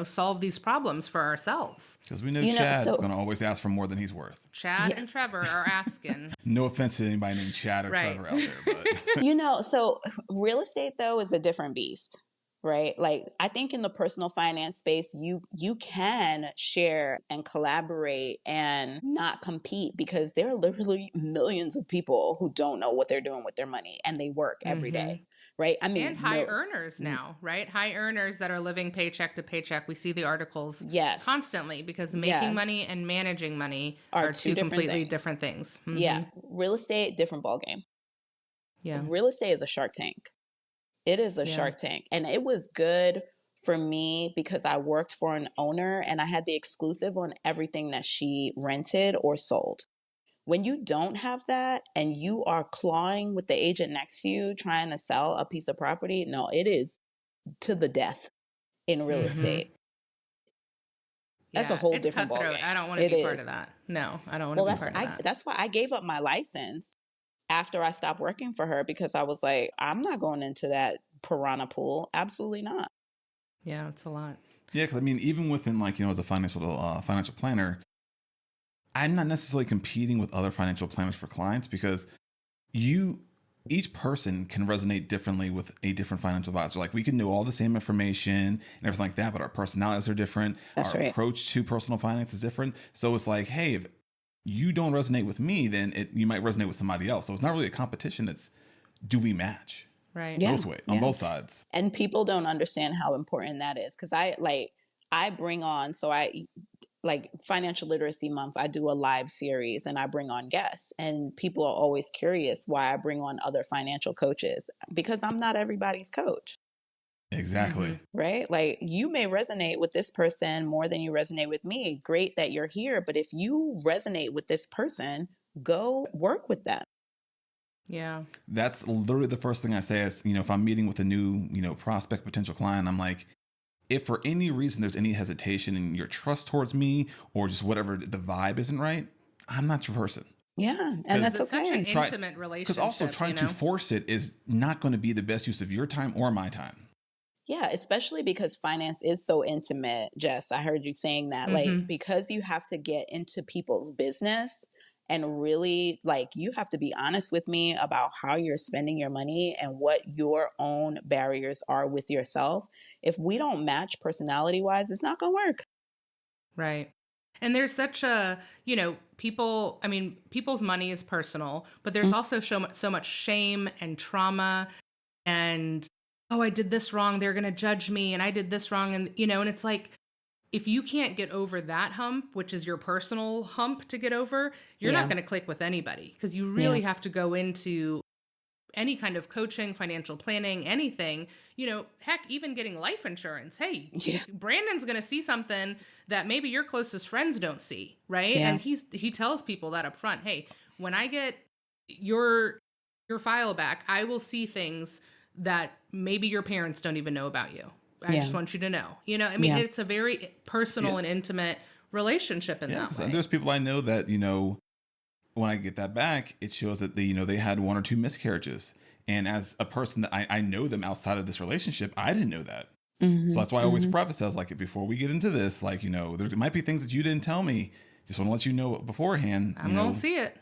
solve these problems for ourselves. Because we know Chad's going to always ask for more than he's worth. Chad and Trevor are asking. No offense to anybody named Chad or Trevor out there, but so real estate though is a different beast, right? Like I think in the personal finance space, you can share and collaborate and not compete because there are literally millions of people who don't know what they're doing with their money and they work every day. Right. I mean, and high earners now, right? High earners that are living paycheck to paycheck. We see the articles constantly because making money and managing money are two completely different things. Mm-hmm. Yeah. Real estate, different ballgame. Yeah. Real estate is a Shark Tank. It is a Shark Tank. And it was good for me because I worked for an owner and I had the exclusive on everything that she rented or sold. When you don't have that and you are clawing with the agent next to you trying to sell a piece of property, no, it is to the death in real estate. That's a whole different ballgame. I don't want to be part of that. No, I don't want to be part of that. That's why I gave up my license after I stopped working for her because I was like, I'm not going into that piranha pool. Absolutely not. Yeah, it's a lot. Yeah, because I mean, even within like, as a financial planner, I'm not necessarily competing with other financial planners for clients because you each person can resonate differently with a different financial advisor. Like we can know all the same information and everything like that, but our personalities are different. That's Our right. approach to personal finance is different. So it's like, hey, if you don't resonate with me, then you might resonate with somebody else. So it's not really a competition. It's do we match Right. Yeah. both ways on both sides. And people don't understand how important that is. Cause I bring on, so I like Financial Literacy Month, I do a live series and I bring on guests, and people are always curious why I bring on other financial coaches, because I'm not everybody's coach. Exactly. Right? Like you may resonate with this person more than you resonate with me. Great that you're here, but if you resonate with this person, go work with them. Yeah. That's literally the first thing I say is, if I'm meeting with a new, prospect, potential client, I'm like, if for any reason there's any hesitation in your trust towards me or just whatever the vibe isn't right, I'm not your person. Yeah, and that's It's such an okay. intimate relationship. Because also trying to force it is not going to be the best use of your time or my time. Yeah, especially because finance is so intimate, Jess. I heard you saying that. Like, because you have to get into people's business and really, like, you have to be honest with me about how you're spending your money and what your own barriers are with yourself. If we don't match personality wise, it's not going to work. Right. And there's such a, people's money is personal, but there's also so much shame and trauma and, oh, I did this wrong, they're going to judge me, and I did this wrong. And, and it's like, if you can't get over that hump, which is your personal hump to get over, you're not going to click with anybody, because you really have to go into any kind of coaching, financial planning, anything, heck, even getting life insurance. Hey, Brandon's going to see something that maybe your closest friends don't see. Right. Yeah. And he tells people that up front. Hey, when I get your file back, I will see things that maybe your parents don't even know about you. I just want you to know, it's a very personal and intimate relationship in that way. There's people I know that, when I get that back, it shows that they had one or two miscarriages. And as a person that I know them outside of this relationship, I didn't know that. So that's why I always preface, I was like, before we get into this, like, there might be things that you didn't tell me. Just want to let you know beforehand. I'm going to see it.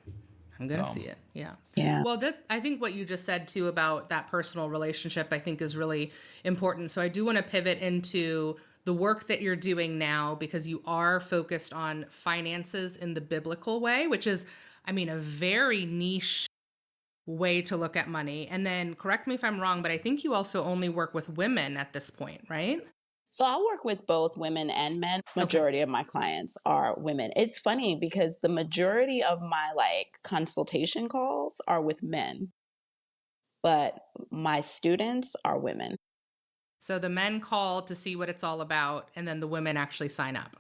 I'm going to see it. Yeah. Yeah. Well, I think what you just said too about that personal relationship, I think is really important. So I do want to pivot into the work that you're doing now, because you are focused on finances in the biblical way, which is, a very niche way to look at money. And then correct me if I'm wrong, but I think you also only work with women at this point, right? So I'll work with both women and men. Majority of my clients are women. It's funny because the majority of my consultation calls are with men, but my students are women. So the men call to see what it's all about, and then the women actually sign up.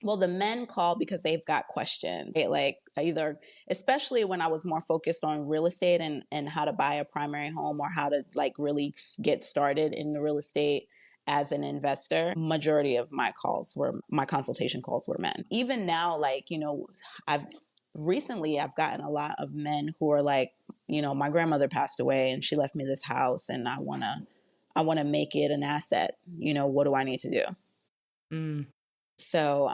Well, the men call because they've got questions. Either, especially when I was more focused on real estate and how to buy a primary home, or how to really get started in the real estate as an investor. Majority of my consultation calls were men. Even now, I've gotten a lot of men who are like, my grandmother passed away and she left me this house and I want to make it an asset. What do I need to do? So,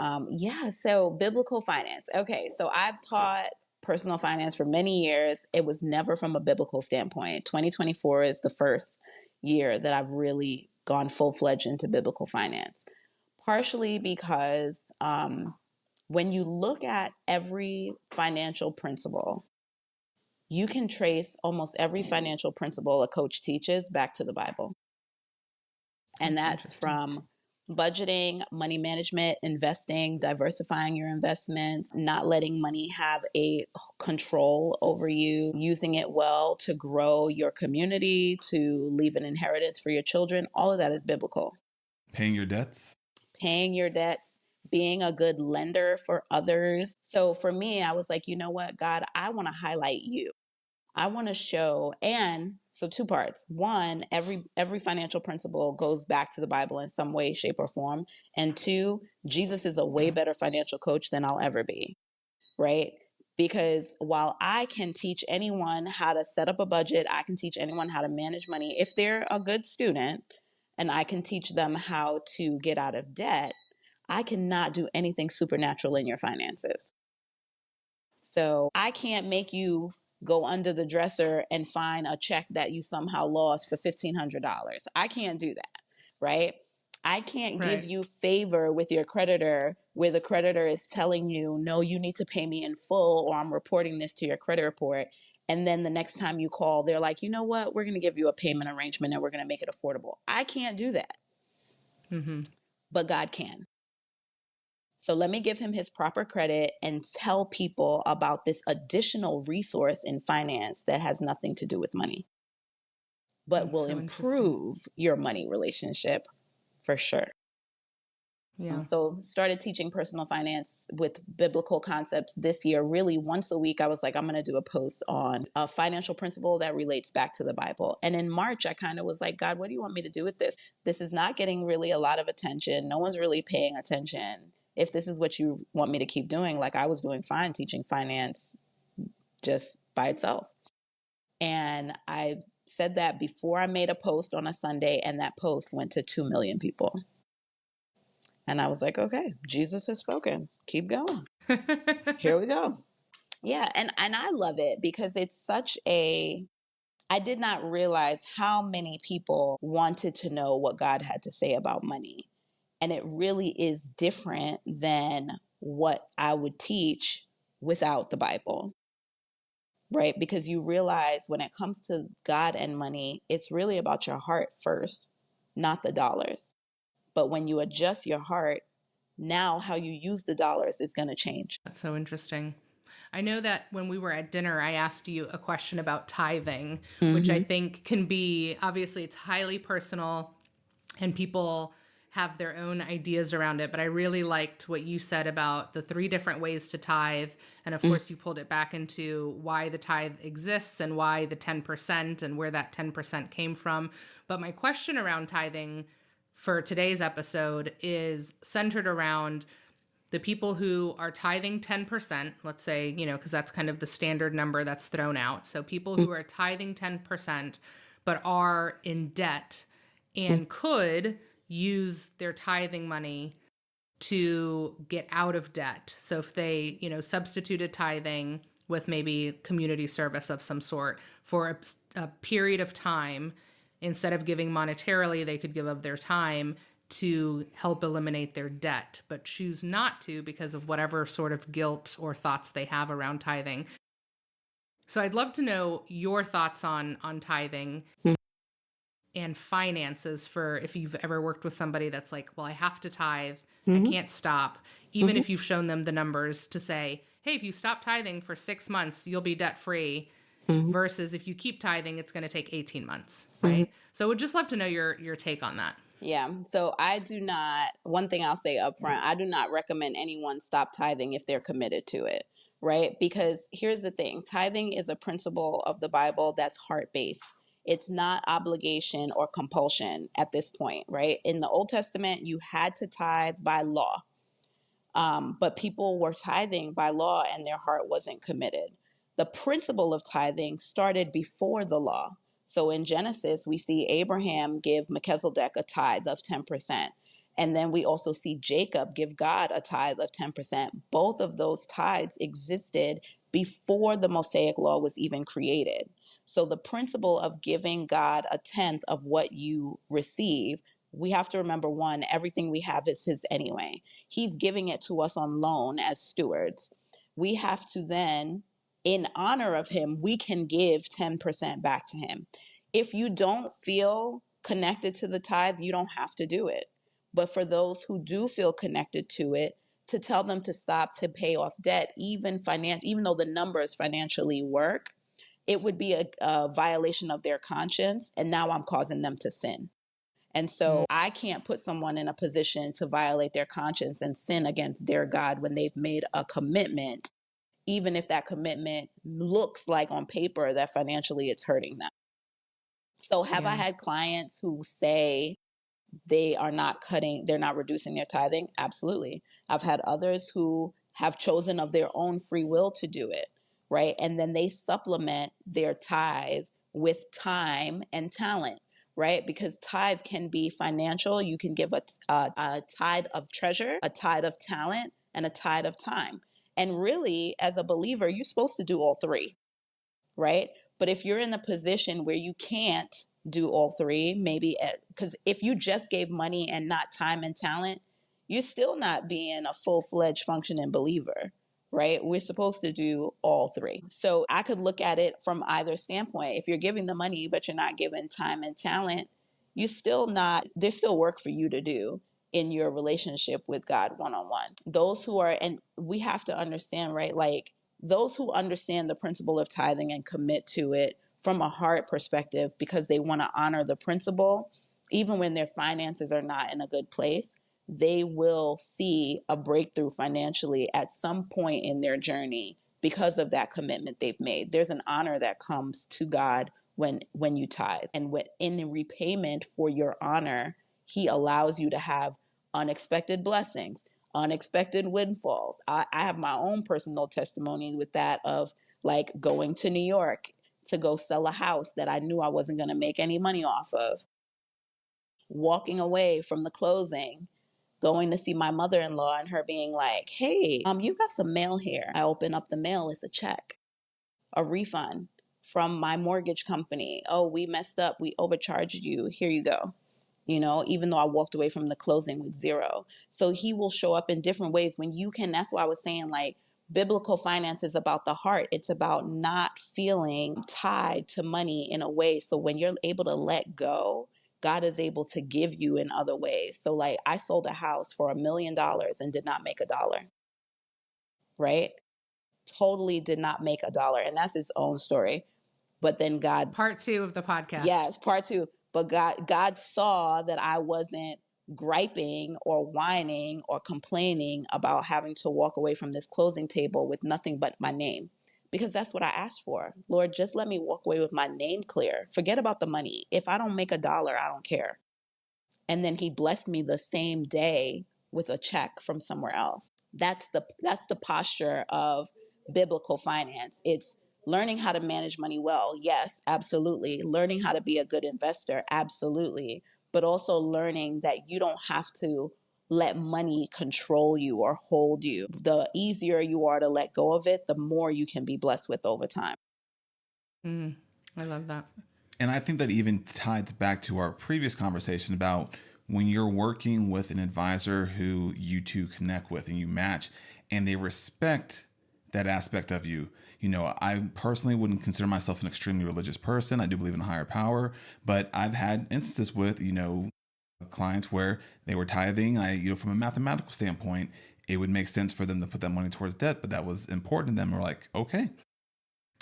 so biblical finance. Okay. So I've taught personal finance for many years. It was never from a biblical standpoint. 2024 is the first year that I've really gone full-fledged into biblical finance, partially because when you look at every financial principle, you can trace almost every financial principle a coach teaches back to the Bible. And that's from budgeting, money management, investing, diversifying your investments, not letting money have a control over you, using it well to grow your community, to leave an inheritance for your children. All of that is biblical. Paying your debts, being a good lender for others. So for me, I was like, you know what, God, I want to highlight you. I want to show, and so two parts. One, every financial principle goes back to the Bible in some way, shape, or form. And two, Jesus is a way better financial coach than I'll ever be, right? Because while I can teach anyone how to set up a budget, I can teach anyone how to manage money if they're a good student, and I can teach them how to get out of debt, I cannot do anything supernatural in your finances. So I can't make you go under the dresser and find a check that you somehow lost for $1,500. I can't do that, right? I can't give Right. you favor with your creditor where the creditor is telling you, no, you need to pay me in full or I'm reporting this to your credit report. And then the next time you call, they're like, you know what? We're going to give you a payment arrangement and we're going to make it affordable. I can't do that, but God can. So let me give him his proper credit and tell people about this additional resource in finance that has nothing to do with money, but That's will so interesting. improve your money relationship for sure. Yeah. So started teaching personal finance with biblical concepts this year. Really, once a week, I was like, I'm going to do a post on a financial principle that relates back to the Bible. And in March, I kind of was like, God, what do you want me to do with this? This is not getting really a lot of attention. No one's really paying attention. If this is what you want me to keep doing, like I was doing fine teaching finance just by itself. And I said that before I made a post on a Sunday, and that post went to 2 million people. And I was like, okay, Jesus has spoken. Keep going. Here we go. Yeah, and I love it because it's such a I did not realize how many people wanted to know what God had to say about money. And it really is different than what I would teach without the Bible, right? Because you realize when it comes to God and money, it's really about your heart first, not the dollars. But when you adjust your heart, now how you use the dollars is going to change. That's so interesting. I know that when we were at dinner, I asked you a question about tithing, which I think can be obviously it's highly personal and people have their own ideas around it. But I really liked what you said about the 3 different ways to tithe. And of course, you pulled it back into why the tithe exists and why the 10% and where that 10% came from. But my question around tithing for today's episode is centered around the people who are tithing 10%, let's say, because that's kind of the standard number that's thrown out. So people who are tithing 10%, but are in debt and could use their tithing money to get out of debt. So if they, substituted tithing with maybe community service of some sort for a period of time, instead of giving monetarily, they could give of their time to help eliminate their debt, but choose not to because of whatever sort of guilt or thoughts they have around tithing. So I'd love to know your thoughts on tithing and finances for if you've ever worked with somebody that's like, well, I have to tithe. I can't stop. Even if you've shown them the numbers to say, hey, if you stop tithing for 6 months, you'll be debt free. Versus if you keep tithing, it's going to take 18 months, right? So would just love to know your take on that. Yeah. So I do not, one thing I'll say up front, I do not recommend anyone stop tithing if they're committed to it, right? Because here's the thing, tithing is a principle of the Bible that's heart-based. It's not obligation or compulsion at this point, right? In the Old Testament, you had to tithe by law. But people were tithing by law and their heart wasn't committed. The principle of tithing started before the law. So in Genesis, we see Abraham give Melchizedek a tithe of 10%. And then we also see Jacob give God a tithe of 10%. Both of those tithes existed before the Mosaic law was even created. So the principle of giving God a tenth of what you receive, we have to remember, one, everything we have is his anyway. He's giving it to us on loan as stewards. We have to then, in honor of him, we can give 10% back to him. If you don't feel connected to the tithe, you don't have to do it. But for those who do feel connected to it, to tell them to stop to pay off debt, even though the numbers financially work, it would be a violation of their conscience. And now I'm causing them to sin. And so I can't put someone in a position to violate their conscience and sin against their God when they've made a commitment, even if that commitment looks like on paper that financially it's hurting them. So have I had clients who say they're not reducing their tithing? Absolutely. I've had others who have chosen of their own free will to do it, right? And then they supplement their tithe with time and talent, right? Because tithe can be financial. You can give a tithe of treasure, a tithe of talent, and a tithe of time. And really, as a believer, you're supposed to do all three, right? But if you're in a position where you can't do all three, maybe because if you just gave money and not time and talent, you're still not being a full-fledged functioning believer, right? We're supposed to do all three. So I could look at it from either standpoint. If you're giving the money, but you're not giving time and talent, there's still work for you to do in your relationship with God one-on-one. Those who are, and we have to understand, right? Like those who understand the principle of tithing and commit to it from a heart perspective because they want to honor the principle, even when their finances are not in a good place, they will see a breakthrough financially at some point in their journey because of that commitment they've made. There's an honor that comes to God when you tithe. And in repayment for your honor, he allows you to have unexpected blessings, unexpected windfalls. I have my own personal testimony with that of like going to New York to go sell a house that I knew I wasn't going to make any money off of, walking away from the closing, going to see my mother-in-law and her being like, hey, you got some mail here. I open up the mail, it's a check, a refund from my mortgage company. Oh, we messed up. We overcharged you. Here you go. Even though I walked away from the closing with zero. So he will show up in different ways when you can. That's why I was saying like biblical finance is about the heart. It's about not feeling tied to money in a way. So when you're able to let go, God is able to give you in other ways. So like I sold a house for $1 million and did not make $1, right? Totally did not make $1. And that's his own story. But then God, Part 2 of the podcast. yes, part 2. But God saw that I wasn't griping or whining or complaining about having to walk away from this closing table with nothing but my name. Because that's what I asked for. Lord, just let me walk away with my name clear. Forget about the money. If I don't make $1, I don't care. And then he blessed me the same day with a check from somewhere else. That's the posture of biblical finance. It's learning how to manage money well. Yes, absolutely. Learning how to be a good investor. Absolutely. But also learning that you don't have to let money control you or hold you. The easier you are to let go of it, the more you can be blessed with over time. I love that. And I think that even ties back to our previous conversation about when you're working with an advisor who you two connect with and you match and they respect that aspect of you. I personally wouldn't consider myself an extremely religious person. I do believe in a higher power, but I've had instances with, clients where they were tithing. From a mathematical standpoint, it would make sense for them to put that money towards debt, but that was important to them. We're like, okay,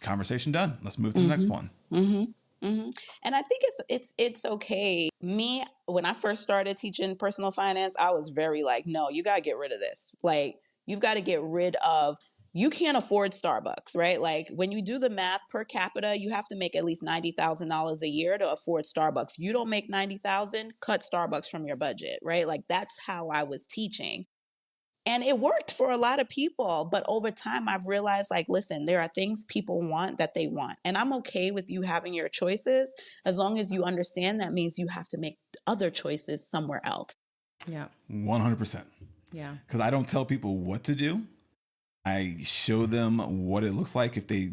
conversation done. Let's move to the next one. Mm-hmm. Mm-hmm. And I think it's okay. Me, when I first started teaching personal finance, I was very like, no, you got to get rid of this. Like, you've got to get rid of, you can't afford Starbucks, right? Like when you do the math per capita, you have to make at least $90,000 a year to afford Starbucks. You don't make $90,000, cut Starbucks from your budget, right? Like that's how I was teaching. And it worked for a lot of people. But over time, I've realized, like, listen, there are things people want that they want. And I'm okay with you having your choices. As long as you understand that means you have to make other choices somewhere else. Yeah. 100%. Yeah. Because I don't tell people what to do. I show them what it looks like if they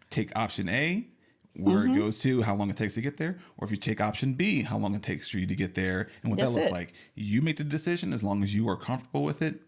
take option A, where it goes to, how long it takes to get there, or if you take option B, how long it takes for you to get there, and what that looks like. You make the decision as long as you are comfortable with it.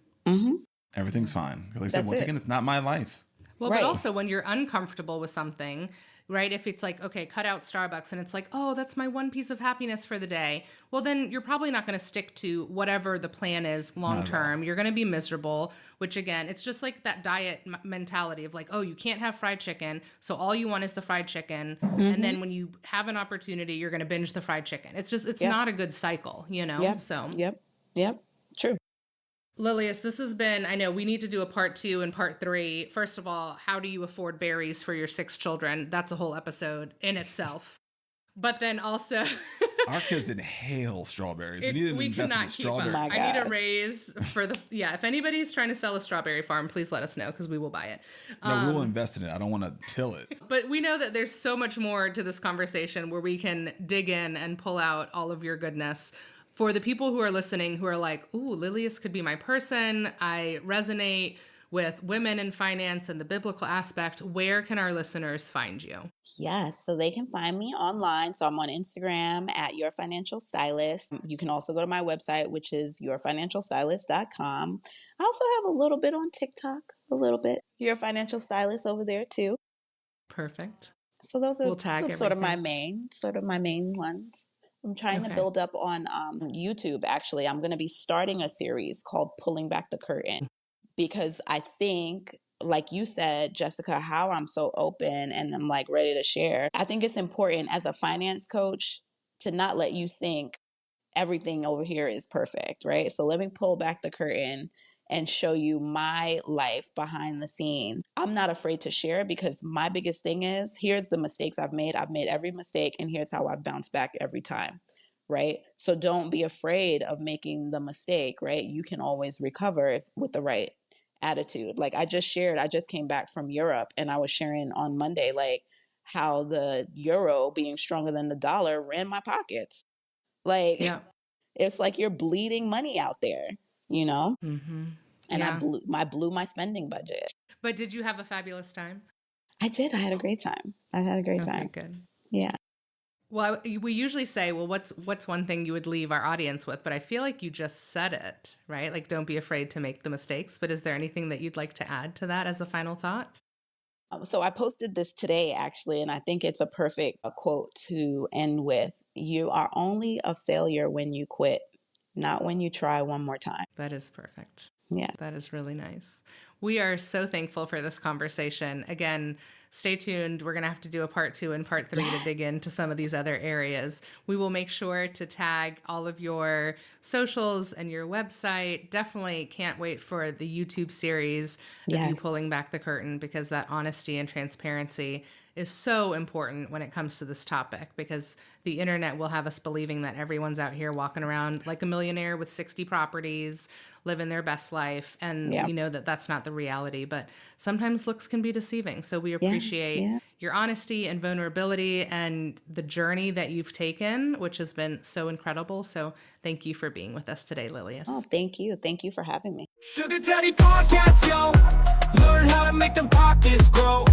Everything's fine. Like I said, once again, it's not my life. Well, but also when you're uncomfortable with something, right? If it's like, okay, cut out Starbucks and it's like, oh, that's my one piece of happiness for the day. Well, then you're probably not going to stick to whatever the plan is long term. You're going to be miserable, which again, it's just like that diet mentality of like, oh, you can't have fried chicken. So all you want is the fried chicken. And then when you have an opportunity, you're going to binge the fried chicken. It's just, it's not a good cycle, So. Yep. True. Lilias, this has been, I know we need to do a part 2 and part 3. First of all, how do you afford berries for your 6 children? That's a whole episode in itself. But then also, Our kids inhale strawberries. We need to We invest in cannot a keep up. strawberry. My I need a gosh. raise for the, yeah, if anybody's trying to sell a strawberry farm, please let us know because we will buy it. No, we will invest in it. I don't want to till it. But we know that there's so much more to this conversation where we can dig in and pull out all of your goodness. For the people who are listening who are like, ooh, Lilias could be my person. I resonate with women in finance and the biblical aspect. Where can our listeners find you? Yes, so they can find me online. So I'm on Instagram at Your Financial Stylist. You can also go to my website, which is yourfinancialstylist.com. I also have a little bit on TikTok, a little bit. Your Financial Stylist over there too. Perfect. So those are We'll tag sort of my everything. main ones. I'm trying to Okay. build up on YouTube. Actually, I'm going to be starting a series called Pulling Back the Curtain, because I think, like you said, Jessica, how I'm so open and I'm like ready to share. I think it's important as a finance coach to not let you think everything over here is perfect, right? So let me pull back the curtain and show you my life behind the scenes. I'm not afraid to share because my biggest thing is, here's the mistakes I've made. I've made every mistake and here's how I've bounced back every time, right? So don't be afraid of making the mistake, right? You can always recover with the right attitude. Like I just came back from Europe and I was sharing on Monday, like how the euro being stronger than the dollar ran my pockets. Like Yeah. it's like you're bleeding money out there, you know? Mm-hmm. And Yeah. I blew my spending budget. But did you have a fabulous time? I did. I had a great time. I had a great Okay, time. good. Yeah. Well, we usually say, well, what's one thing you would leave our audience with? But I feel like you just said it, right? Like, don't be afraid to make the mistakes. But is there anything that you'd like to add to that as a final thought? So I posted this today, actually, and I think it's a perfect quote to end with. You are only a failure when you quit, not when you try one more time. That is perfect. Yeah. That is really nice. We are so thankful for this conversation. Again, stay tuned. We're going to have to do a part 2 and part 3 to dig into some of these other areas. We will make sure to tag all of your socials and your website. Definitely can't wait for the YouTube series of Yeah. you pulling back the curtain, because that honesty and transparency is so important when it comes to this topic, because the internet will have us believing that everyone's out here walking around like a millionaire with 60 properties, living their best life. And Yeah. we know that that's not the reality, but sometimes looks can be deceiving. So we appreciate your honesty and vulnerability and the journey that you've taken, which has been so incredible. So thank you for being with us today, Lilias. Oh, thank you. Thank you for having me. Sugar Daddy Podcast, yo. Learn how to make them pockets grow.